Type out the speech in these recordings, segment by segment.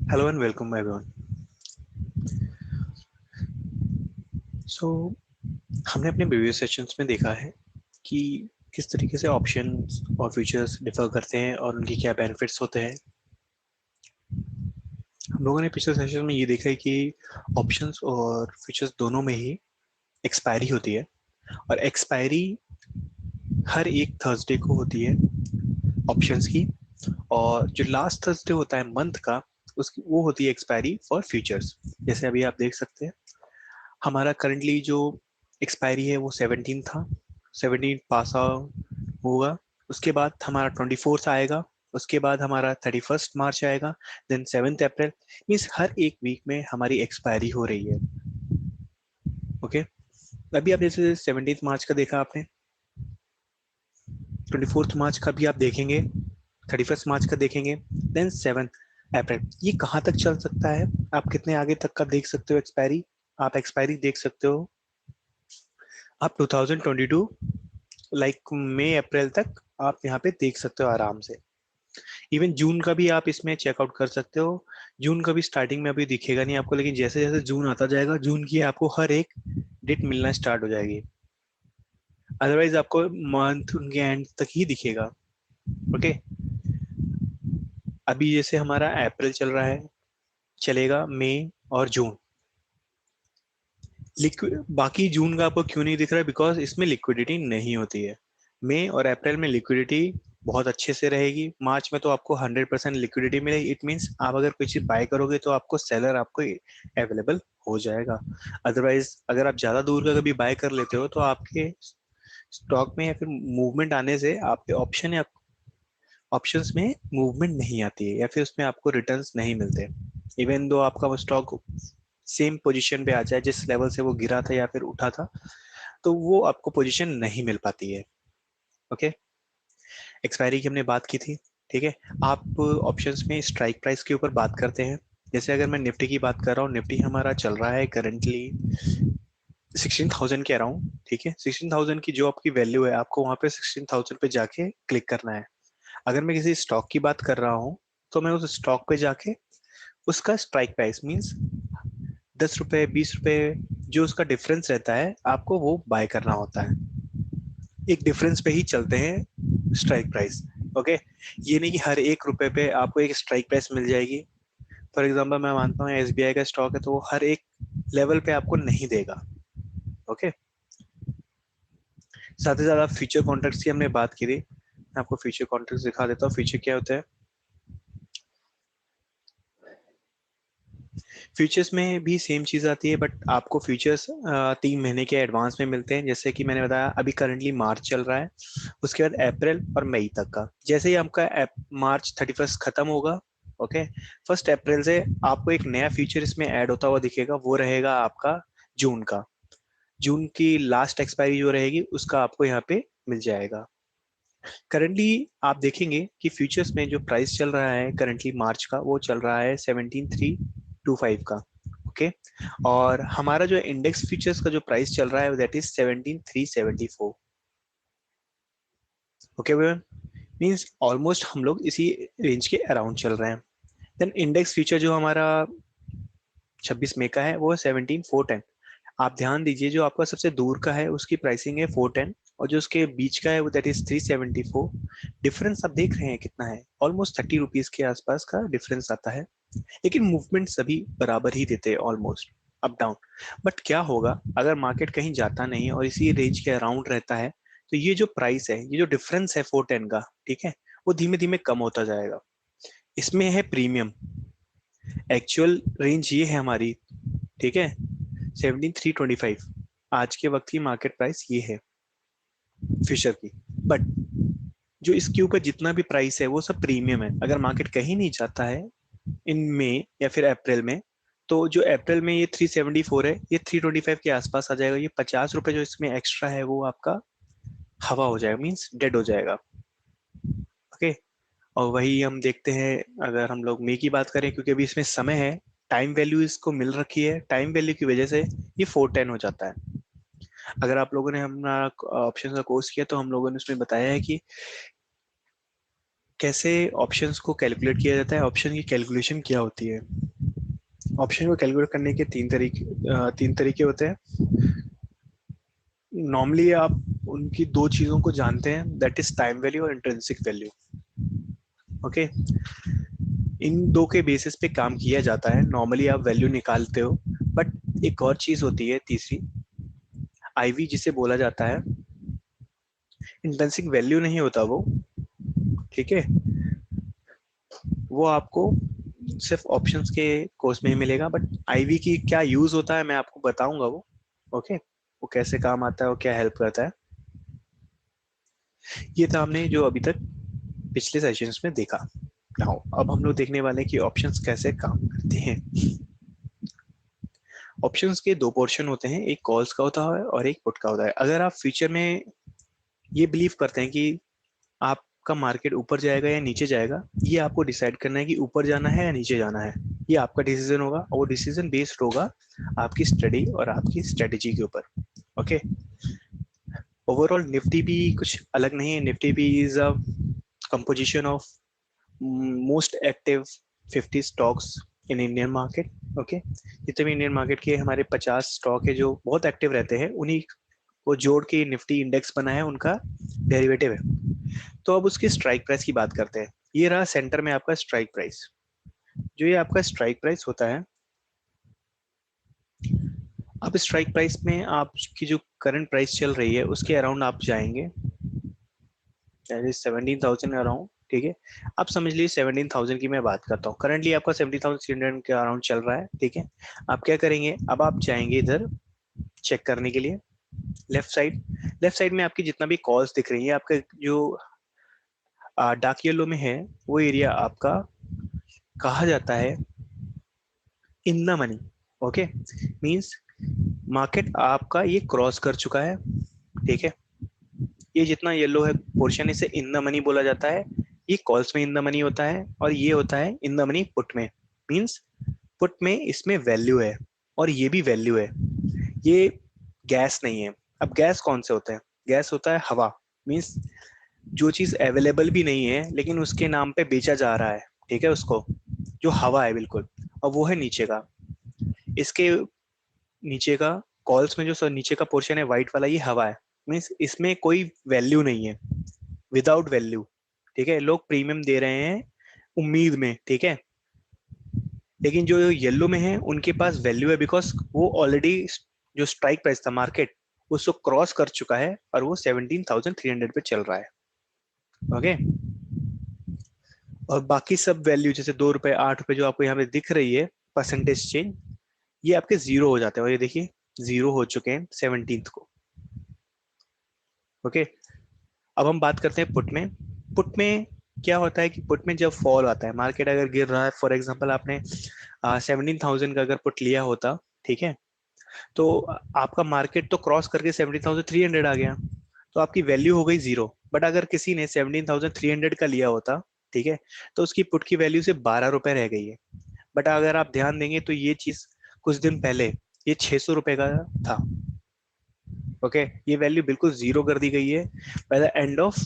Hello and welcome everyone. So हमने अपने previous sessions में देखा है कि किस तरीके से ऑप्शंस और फ्यूचर्स डिफर करते हैं और उनके क्या बेनिफिट्स होते हैं। हम लोगों ने पिछले सेशन में ये देखा है कि ऑप्शंस और फ्यूचर्स दोनों में ही एक्सपायरी होती है और एक्सपायरी हर एक थर्सडे को होती है ऑप्शंस की। और जो लास्ट थर्सडे होता है मंथ का उसकी वो होती है एक्सपायरी फॉर फ्यूचर्स। जैसे अभी आप देख सकते हैं हमारा करंटली जो एक्सपायरी है वो 17 था। 17 पास आउट होगा। उसके बाद हमारा 24 आएगा। उसके बाद हमारा 31 मार्च आएगा। देन 7 अप्रैल। मीन्स हर एक वीक में हमारी एक्सपायरी हो रही है। ओके। अभी आप जैसे 17 मार्च का देखा आपने, 24 मार्च का भी आप देखेंगे, 31 मार्च का देखेंगे, देन 7 अप्रैल। ये कहाँ तक चल सकता है? आप कितने आगे तक का देख सकते हो एक्सपायरी? आप एक्सपायरी देख सकते हो आप 2022 लाइक मई अप्रैल तक आप यहाँ पे देख सकते हो आराम से। इवन जून का भी आप इसमें चेकआउट कर सकते हो। जून का भी स्टार्टिंग में अभी दिखेगा नहीं आपको, लेकिन जैसे जैसे जून आता जाएगा जून की आपको हर एक डेट मिलना स्टार्ट हो जाएगी। अदरवाइज आपको मंथ उनके एंड तक ही दिखेगा। ओके। अभी जैसे हमारा अप्रैल चल रहा है, चलेगा मई और जून। लिक्विड बाकी जून का आपको क्यों नहीं दिख रहा है? बिकॉज इसमें लिक्विडिटी नहीं होती है। मई और अप्रैल में लिक्विडिटी बहुत अच्छे से रहेगी। मार्च में तो आपको 100% लिक्विडिटी मिलेगी। इट मीन्स आप अगर कोई चीज बाय करोगे तो आपको सेलर आपको अवेलेबल हो जाएगा। अदरवाइज अगर आप ज्यादा दूर का कभी बाय कर लेते हो तो आपके स्टॉक में या फिर मूवमेंट आने से आपके ऑप्शन या ऑप्शंस में मूवमेंट नहीं आती है या फिर उसमें आपको रिटर्न्स नहीं मिलते। इवन दो आपका वो स्टॉक सेम पोजीशन पे आ जाए जिस लेवल से वो गिरा था या फिर उठा था, तो वो आपको पोजीशन नहीं मिल पाती है। ओके। एक्सपायरी की हमने बात की थी। ठीक है। आप ऑप्शंस में स्ट्राइक प्राइस के ऊपर बात करते हैं। जैसे अगर मैं निफ्टी की बात कर रहा हूँ, निफ्टी हमारा चल रहा है करंटली 16,000 के अराउंड। ठीक है। 16,000 की जो आपकी वैल्यू है आपको वहां पे 16,000 पे जाके क्लिक करना है। अगर मैं किसी स्टॉक की बात कर रहा हूँ तो मैं उस स्टॉक पे जाके उसका स्ट्राइक प्राइस मीन्स 10 रुपए 20 रुपए जो उसका डिफरेंस रहता है आपको वो बाय करना होता है। एक डिफरेंस पे ही चलते हैं स्ट्राइक प्राइस। ओके। ये नहीं कि हर एक रुपए पे आपको एक स्ट्राइक प्राइस मिल जाएगी। फॉर एग्जांपल मैं मानता हूँ एसबीआई का स्टॉक है तो वो हर एक लेवल पे आपको नहीं देगा। ओके। साथ ही साथ आप फ्यूचर कॉन्ट्रैक्ट्स की हमने बात की थी। मैं आपको फ्यूचर कॉन्ट्रैक्ट्स दिखा देता हूँ फ्यूचर क्या होता है। फ्यूचर्स में भी सेम चीज आती है बट आपको फ्यूचर्स 3 महीने के एडवांस में मिलते हैं। जैसे कि मैंने बताया अभी करंटली मार्च चल रहा है। उसके बाद अप्रैल और मई तक का। जैसे ही आपका मार्च 31 खत्म होगा, ओके, 1 अप्रैल से आपको एक नया फीचर इसमें ऐड होता हुआ दिखेगा। वो रहेगा आपका जून का। जून की लास्ट एक्सपायरी जो रहेगी उसका आपको यहाँ पे मिल जाएगा। करंटली आप देखेंगे कि फ्यूचर्स में जो प्राइस चल रहा है करंटली मार्च का वो चल रहा है 17,325 का। ओके। और हमारा जो इंडेक्स फ्यूचर्स का जो प्राइस चल रहा है that is 17,374। Okay means almost हम लोग इसी रेंज के अराउंड चल रहे हैं। देन इंडेक्स फ्यूचर जो हमारा 26 मई का है वो है 17,410। आप ध्यान दीजिए जो आपका सबसे दूर का है उसकी प्राइसिंग है 410 और जो उसके बीच का है वो दैट इज 374। डिफरेंस आप देख रहे हैं कितना है? ऑलमोस्ट 30 रुपीज के आसपास का डिफरेंस आता है। लेकिन मूवमेंट सभी बराबर ही देते हैं ऑलमोस्ट, अप डाउन। बट क्या होगा अगर मार्केट कहीं जाता नहीं और इसी रेंज के अराउंड रहता है तो ये जो प्राइस है ये जो डिफरेंस है 410 का, ठीक है, वो धीमे धीमे कम होता जाएगा। इसमें है प्रीमियम। एक्चुअल रेंज ये है हमारी, ठीक है, 17,325। आज के वक्त की मार्केट प्राइस ये है फिशर की। बट जो इसके ऊपर जितना भी प्राइस है वो सब प्रीमियम है। अगर मार्केट कहीं नहीं जाता है इन मई या फिर अप्रैल में, तो जो अप्रैल में ये 374 है ये 325 के आसपास आ जाएगा। ये 50 रुपए जो इसमें एक्स्ट्रा है वो आपका हवा हो जाएगा, मीन्स डेड हो जाएगा। ओके। और वही हम देखते हैं अगर हम लोग मई की बात करें, क्योंकि अभी इसमें समय है, टाइम वैल्यू इसको मिल रखी है, टाइम वैल्यू की वजह से ये 410 हो जाता है। अगर आप लोगों ने हमारा ऑप्शन का कोर्स किया तो हम लोगों ने उसमें बताया है कि कैसे ऑप्शंस को कैलकुलेट किया जाता है, ऑप्शन की कैलकुलेशन क्या होती है। ऑप्शन को कैलकुलेट करने के तीन तरीके होते हैं। नॉर्मली आप उनकी दो चीजों को जानते हैं, दैट इज टाइम वैल्यू और इंट्रिंसिक वैल्यू। ओके, इन दो के बेसिस पे काम किया जाता है, नॉर्मली आप वैल्यू निकालते हो। बट एक और चीज होती है तीसरी, आईवी जिसे बोला जाता है। इंट्रिंसिक वैल्यू नहीं होता वो, ठीक है, वो आपको सिर्फ ऑप्शंस के कोर्स में ही मिलेगा। बट आईवी की क्या यूज होता है मैं आपको बताऊंगा वो। ओके, वो कैसे काम आता है, वो क्या हेल्प करता है। ये था हमने जो अभी तक पिछले सेशंस में देखा। नाउ अब हम लोग देखने वाले हैं कि ऑप्शंस कैसे काम करते हैं। ऑप्शंस के दो पोर्शन होते हैं, एक कॉल्स का होता है और एक पुट का होता है। अगर आप फ्यूचर में ये बिलीव करते हैं कि आपका मार्केट ऊपर जाएगा या नीचे जाएगा, ये आपको डिसाइड करना है कि ऊपर जाना है या नीचे जाना है। ये आपका डिसीजन होगा और वो डिसीजन बेस्ड होगा आपकी स्टडी और आपकी स्ट्रेटेजी के ऊपर। ओके, ओवरऑल निफ्टी भी कुछ अलग नहीं है। निफ्टी भी is a composition of most active 50 stocks in Indian market. Okay, जितने भी इंडियन मार्केट के हमारे 50 स्टॉक है जो बहुत एक्टिव रहते हैं, उन्हीं को जोड़ के निफ्टी इंडेक्स बना है, उनका डेरिवेटिव है। तो अब उसकी स्ट्राइक प्राइस की बात करते हैं। ये रहा सेंटर में आपका स्ट्राइक प्राइस। जो ये आपका स्ट्राइक प्राइस होता है, अब स्ट्राइक प्राइस में आपकी जो करंट प्राइस चल रही है उसके अराउंड आप जाएंगे, दैट इज 17,000 अराउंड। ठीक है, आप समझ लीजिए 17,000 की मैं बात करता हूँ, करंटली आपका 17,300 के अराउंड चल रहा है। ठीक है, आप क्या करेंगे, अब आप जाएंगे इधर चेक करने के लिए लेफ्ट साइड। लेफ्ट साइड में आपकी जितना भी कॉल्स दिख रही है, आपका जो डार्क येलो में है, वो एरिया आपका कहा जाता है in the money. Okay, means market आपका ये क्रॉस कर चुका है। ठीक है, ये जितना येलो है पोर्शन, इसे इन द मनी बोला जाता है। ये कॉल्स में इन द मनी होता है और ये होता है इन द मनी पुट में। मींस पुट में इसमें वैल्यू है और ये भी वैल्यू है। ये गैस नहीं है। अब गैस कौन से होते हैं, गैस होता है हवा। मींस जो चीज अवेलेबल भी नहीं है लेकिन उसके नाम पे बेचा जा रहा है, ठीक है, उसको, जो हवा है बिल्कुल। और वो है नीचे का, इसके नीचे का कॉल्स में जो नीचे का पोर्शन है व्हाइट वाला, ये हवा है। मीन्स इसमें कोई वैल्यू नहीं है, विदाउट वैल्यू। ठीक है, लोग प्रीमियम दे रहे हैं उम्मीद में, ठीक है, लेकिन जो येलो में है उनके पास वैल्यू है, बिकॉज वो ऑलरेडी जो स्ट्राइक प्राइस था मार्केट उसको क्रॉस कर चुका है और वो 17,300 पे चल रहा है। ओके, और बाकी सब वैल्यू जैसे 2 रुपए 8 रुपए जो आपको यहाँ पे दिख रही है परसेंटेज चेंज, ये आपके जीरो हो जाते हैं। और ये देखिए जीरो हो चुके हैं 17th को। ओके, अब हम बात करते हैं पुट में। पुट में क्या होता है कि पुट में जब फॉल आता है, मार्केट अगर गिर रहा है, फॉर एग्जांपल आपने 17,000 का अगर पुट लिया होता, ठीक है, तो आपका मार्केट तो क्रॉस करके 17,300 आ गया, तो आपकी वैल्यू हो गई जीरो। बट अगर किसी ने 17,300 का लिया होता, ठीक है, तो उसकी पुट की वैल्यू से 12 रुपए रह गई है। बट अगर आप ध्यान देंगे तो ये चीज कुछ दिन पहले ये 600 रुपए का था। ओके, ये वैल्यू बिल्कुल जीरो कर दी गई है by the end of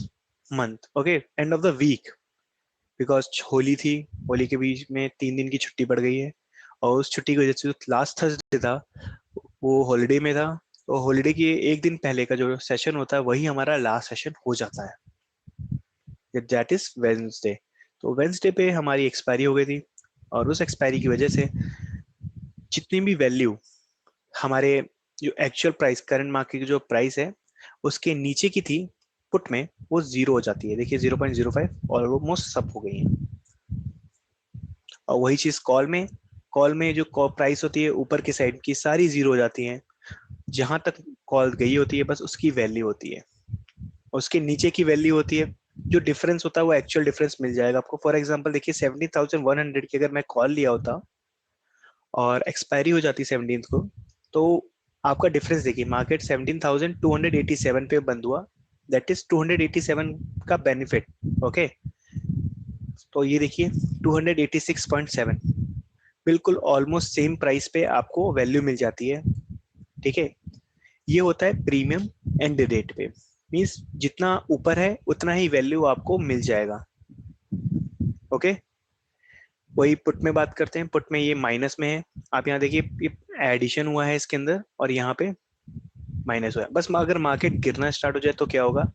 month. Okay, end of the week, because Holi थी, होली के बीच में 3 दिन की छुट्टी पड़ गई है, और उस छुट्टी की वजह से जो लास्ट थर्सडे था वो हॉलीडे में था। तो हॉलीडे के एक दिन पहले का जो सेशन होता है वही हमारा लास्ट सेशन हो जाता है, दैट इज वेंसडे। तो वेंसडे पे हमारी एक्सपायरी हो गई थी, और उस एक्सपायरी की वजह से जितनी भी वैल्यू हमारे जो एक्चुअल प्राइस करंट मार्केट की जो प्राइस है उसके नीचे की थी पुट में, वो जीरो हो जाती है। देखिए 0.05 और ऑलमोस्ट सब हो गई है। और वही चीज कॉल में जो कॉल प्राइस होती है ऊपर की साइड की सारी जीरो हो जाती है। जहां तक कॉल गई होती है बस उसकी वैल्यू होती है, उसके नीचे की वैल्यू होती है। जो डिफरेंस होता है वो एक्चुअल डिफरेंस मिल जाएगा आपको। फॉर एग्जांपल देखिए 17,100 की अगर मैं कॉल लिया होता और एक्सपायरी हो जाती 17th को, तो आपका डिफरेंस देखिए, मार्केट 17,287 पे बंद हुआ, दैट इज 287 का बेनिफिट। ओके, तो ये देखिए 286.7, बिल्कुल ऑलमोस्ट सेम प्राइस पे आपको वैल्यू मिल जाती है। ठीक है, ये होता है प्रीमियम एंड रेट पे। मीन्स जितना ऊपर है उतना ही वैल्यू आपको मिल जाएगा। ओके, वही पुट में बात करते हैं। पुट में ये माइनस में है, आप यहाँ देखिए एडिशन हुआ है इसके अंदर और यहाँ पे माइनस हुआ है। बस अगर मार्केट गिरना स्टार्ट हो जाए तो क्या होगा,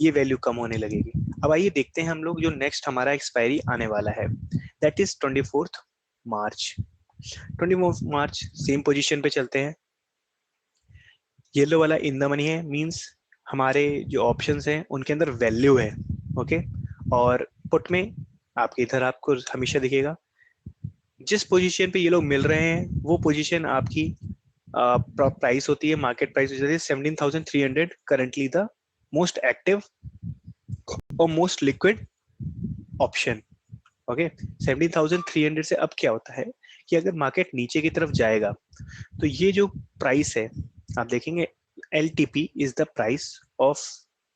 ये वैल्यू कम होने लगेगी। अब आइए देखते हैं हम लोग जो नेक्स्ट हमारा एक्सपायरी आने वाला है, that is 24 March. 24 March same position पे चलते हैं। येलो वाला इन द मनी है, मींस हमारे जो ऑप्शंस हैं उनके अंदर वैल्यू है। ओके, और पुट में आपके इधर आपको हमेशा दिखेगा जिस पोजीशन पे ये लोग मिल रहे हैं वो पोजीशन आपकी प्राइस होती है, मार्केट प्राइस हो जाती है 17,300, करंटली द मोस्ट एक्टिव और मोस्ट लिक्विड ऑप्शन। ओके, 17,300 से अब क्या होता है कि अगर मार्केट नीचे की तरफ जाएगा तो ये जो प्राइस है आप देखेंगे, LTP is the price of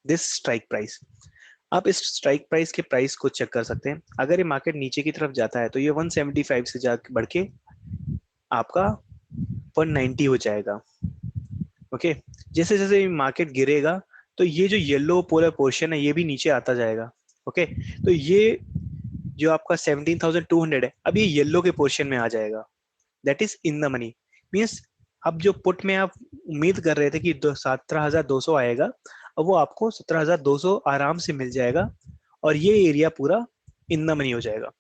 this strike price. आप इस स्ट्राइक प्राइस के प्राइस को चेक कर सकते हैं। अगर ये मार्केट नीचे की तरफ जाता है तो ये 175 से जा बढ़ के आपका 190 हो जाएगा। ओके, जैसे जैसे मार्केट गिरेगा तो ये जो येलो पूरा पोर्शन है ये भी नीचे आता जाएगा। ओके, तो ये जो आपका 17,200 है अब ये येलो के पोर्शन में आ जाएगा, that is in the money. Means अब जो पुट में आप उम्मीद कर रहे थे कि 17,200 आएगा, अब वो आपको 17,200 आराम से मिल जाएगा और ये एरिया पूरा इन द मनी हो जाएगा।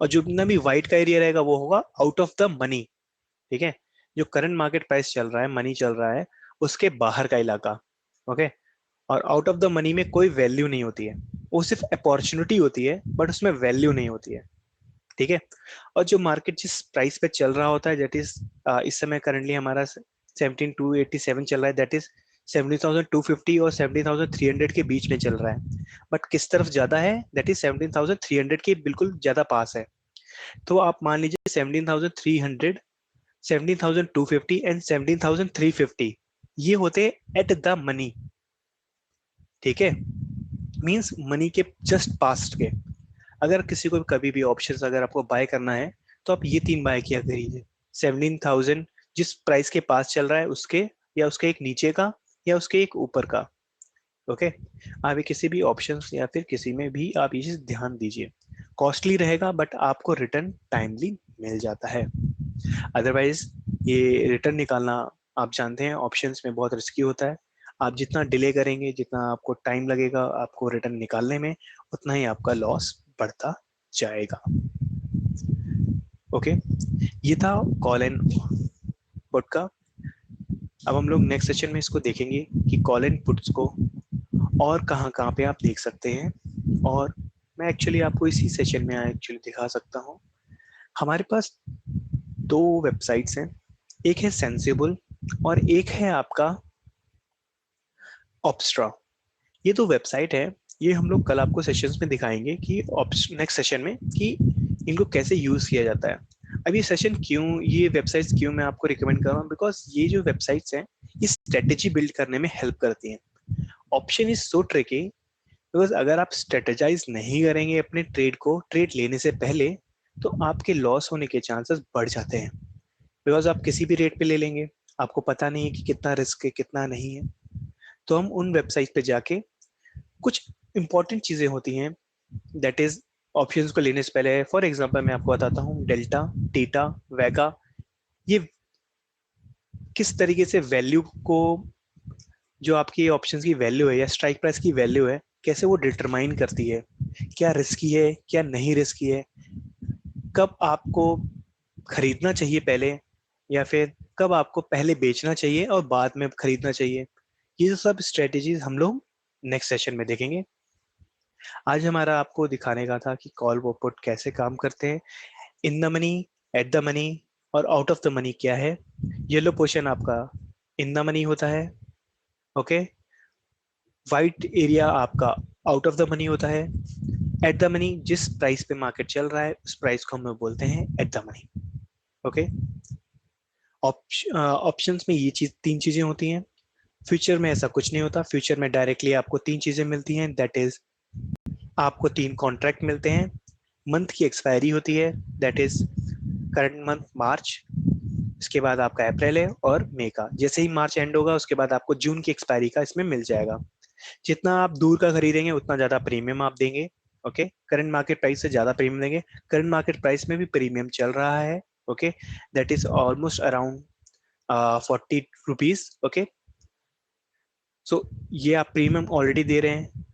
और जो जितना भी व्हाइट का एरिया रहेगा वो होगा आउट ऑफ द मनी। ठीक है, जो करंट मार्केट प्राइस चल रहा है, मनी चल रहा है, उसके बाहर का इलाका। ओके, और आउट ऑफ द मनी में कोई वैल्यू नहीं होती है, वो सिर्फ अपॉर्चुनिटी होती है बट उसमें वैल्यू नहीं होती है। ठीक है, और जो मार्केट जिस प्राइस पे चल रहा होता है दैट इज इस समय करंटली हमारा 17,287 चल रहा है, दैट इज 17,250 और 17,300 के बीच में चल रहा है। बट किस तरफ ज्यादा है, दैट इज 17,300 के बिल्कुल ज्यादा पास है। तो आप मान लीजिए 17,300, 17,250 एंड 17,350 ये होते एट द मनी। ठीक है, मींस मनी के जस्ट पास्ट के। अगर किसी को कभी भी ऑप्शंस अगर आपको बाय करना है तो आप ये तीन बाय किया करिए, 17,000 जिस प्राइस के पास चल रहा है उसके, या उसके एक नीचे का, या उसके एक ऊपर का। ओके, आप ये किसी भी ऑप्शंस या फिर किसी में भी आप ये चीज ध्यान दीजिए। कॉस्टली रहेगा बट आपको रिटर्न टाइमली मिल जाता है। अदरवाइज ये रिटर्न निकालना आप जानते हैं ऑप्शंस में बहुत रिस्की होता है। आप जितना डिले करेंगे, जितना आपको टाइम लगेगा आपको रिटर्न निकालने में, उतना ही आपका लॉस बढ़ता जाएगा। ओके, ये था कॉल एंड पुट का। अब हम लोग नेक्स्ट सेशन में इसको देखेंगे कि कॉल एंड पुट्स को और कहाँ कहाँ पे आप देख सकते हैं। और मैं एक्चुअली आपको इसी सेशन में एक्चुअली दिखा सकता हूँ। हमारे पास दो वेबसाइट्स हैं, एक है सेंसिबल और एक है आपका ऑप्स्ट्रा। ये दो वेबसाइट है, ये हम लोग कल आपको सेशंस में दिखाएंगे कि नेक्स्ट सेशन में कि इनको कैसे यूज किया जाता है। अब ये सेशन क्यों, ये वेबसाइट्स क्यों मैं आपको रिकमेंड कर रहा हूँ, बिकॉज ये जो वेबसाइट्स हैं ये स्ट्रेटेजी बिल्ड करने में हेल्प करती हैं। Option is so tricky, because अगर आप स्ट्रेटेजाइज नहीं करेंगे अपने ट्रेड को, ट्रेड लेने से पहले, तो आपके लॉस होने के चांसेस बढ़ जाते हैं। बिकॉज आप किसी भी रेट पे ले लेंगे, आपको पता नहीं है कि कितना रिस्क है कितना नहीं है। तो हम उन वेबसाइट पे जाके कुछ इंपॉर्टेंट चीजें होती हैं, दैट इज ऑप्शंस को लेने से पहले। फॉर एग्जांपल मैं आपको बताता हूँ, डेल्टा, थीटा, वेगा, ये किस तरीके से वैल्यू को, जो आपकी ऑप्शंस की वैल्यू है या स्ट्राइक प्राइस की वैल्यू है, कैसे वो डिटरमाइन करती है, क्या रिस्की है क्या नहीं रिस्की है, कब आपको खरीदना चाहिए पहले, या फिर कब आपको पहले बेचना चाहिए और बाद में खरीदना चाहिए। ये जो सब स्ट्रेटेजीज हम लोग नेक्स्ट सेशन में देखेंगे। आज हमारा आपको दिखाने का था कि कॉल वो पुट कैसे काम करते हैं, in the money, at the money और आउट ऑफ द मनी क्या है। येलो पोर्शन आपका इन द मनी होता है। ओके, वाइट एरिया आपका आउट ऑफ द मनी होता है। एट द मनी जिस प्राइस पे मार्केट चल रहा है उस प्राइस को हम लोग बोलते हैं at the money. Okay, options में ये तीन चीजें होती हैं। फ्यूचर में ऐसा कुछ नहीं होता, फ्यूचर में डायरेक्टली आपको तीन चीजें मिलती हैं, दैट इज आपको तीन कॉन्ट्रैक्ट मिलते हैं। मंथ की एक्सपायरी होती है, दैट इज करंट मंथ मार्च, इसके बाद आपका अप्रैल है और मई का। जैसे ही मार्च एंड होगा उसके बाद आपको जून की एक्सपायरी का इसमें मिल जाएगा। जितना आप दूर का खरीदेंगे उतना ज्यादा प्रीमियम आप देंगे, ओके, करंट मार्केट प्राइस से ज्यादा प्रीमियम देंगे। करंट मार्केट प्राइस में भी प्रीमियम चल रहा है, okay, that is almost around 40 rupees, okay. So ये आप प्रीमियम ऑलरेडी दे रहे हैं।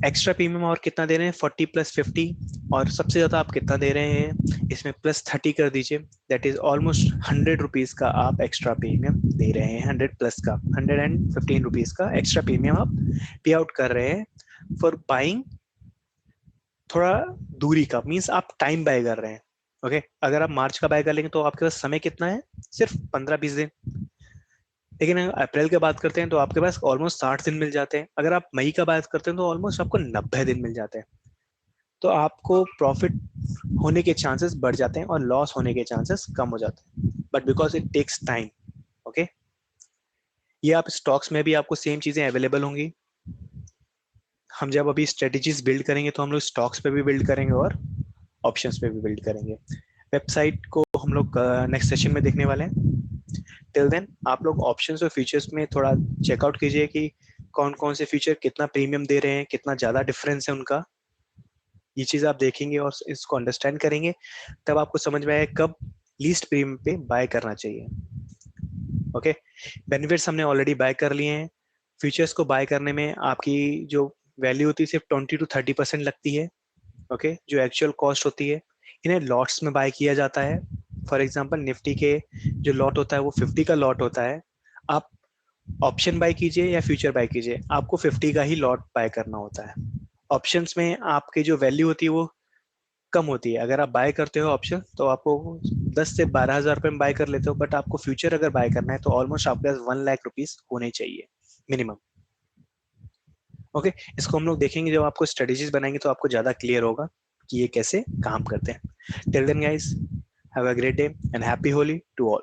एक्स्ट्रा प्रीमियम और कितना दे रहे हैं, 40 + 50, और सबसे ज्यादा आप कितना दे रहे हैं इसमें, +30 कर दीजिए, दैट इज ऑलमोस्ट 100 रुपीज का आप एक्स्ट्रा प्रीमियम दे रहे हैं। 100 प्लस का 115 रुपीज का एक्स्ट्रा प्रीमियम आप पे आउट कर रहे हैं फॉर बाइंग थोड़ा दूरी का, मीन्स आप टाइम बाय कर रहे हैं, ओके। अगर आप मार्च का बाय कर लेंगे तो आपके पास समय कितना है, सिर्फ 15-20 दिन। लेकिन अगर अप्रैल की बात करते हैं तो आपके पास ऑलमोस्ट 60 दिन मिल जाते हैं। अगर आप मई का बात करते हैं तो ऑलमोस्ट आपको 90 दिन मिल जाते हैं। तो आपको प्रॉफिट होने के चांसेस बढ़ जाते हैं और लॉस होने के चांसेस कम हो जाते हैं, but because it takes time, okay. ये आप स्टॉक्स में भी आपको सेम चीजें अवेलेबल होंगी। हम जब अभी स्ट्रेटेजीज बिल्ड करेंगे तो हम लोग स्टॉक्स पे भी बिल्ड करेंगे और ऑप्शंस पे भी बिल्ड करेंगे। वेबसाइट को हम लोग नेक्स्ट सेशन में देखने वाले हैं। टिल देन आप लोग ऑप्शंस और फीचर्स में थोड़ा चेकआउट कीजिए कि कौन कौन से फीचर कितना प्रीमियम दे रहे हैं, कितना ज्यादा डिफरेंस है उनका। ये चीज आप देखेंगे और इसको अंडरस्टैंड करेंगे, तब आपको समझ में आएगा कब लीस्ट प्रीमियम पे बाय करना चाहिए, ओके। बेनिफिट्स हमने ऑलरेडी बाय कर लिए हैं। फीचर्स को बाय करने में आपकी जो वैल्यू होती है सिर्फ 20 to 30% लगती है, ओके, जो एक्चुअल कॉस्ट होती है। इन्हें लॉट्स में बाय किया जाता है। फॉर एग्जांपल निफ्टी के जो लॉट होता है वो 50 का लॉट होता है। आप ऑप्शन बाय कीजिए या फ्यूचर बाय कीजिए, आपको 50 का ही लॉट बाय करना होता है। ऑप्शंस में आपकी जो वैल्यू होती है वो कम होती है। अगर आप बाय करते हो ऑप्शन तो आपको 10 से 12 हज़ार रुपए में बाय कर लेते हो, बट आपको फ्यूचर अगर बाय करना है तो ऑलमोस्ट आपके पास 1 लाख रुपीज होने चाहिए मिनिमम, ओके। इसको हम लोग देखेंगे जब आपको स्ट्रेटेजीज बनाएंगे तो आपको ज्यादा क्लियर होगा कि ये कैसे काम करते हैं। Till then guys, have a great day and happy Holi to all.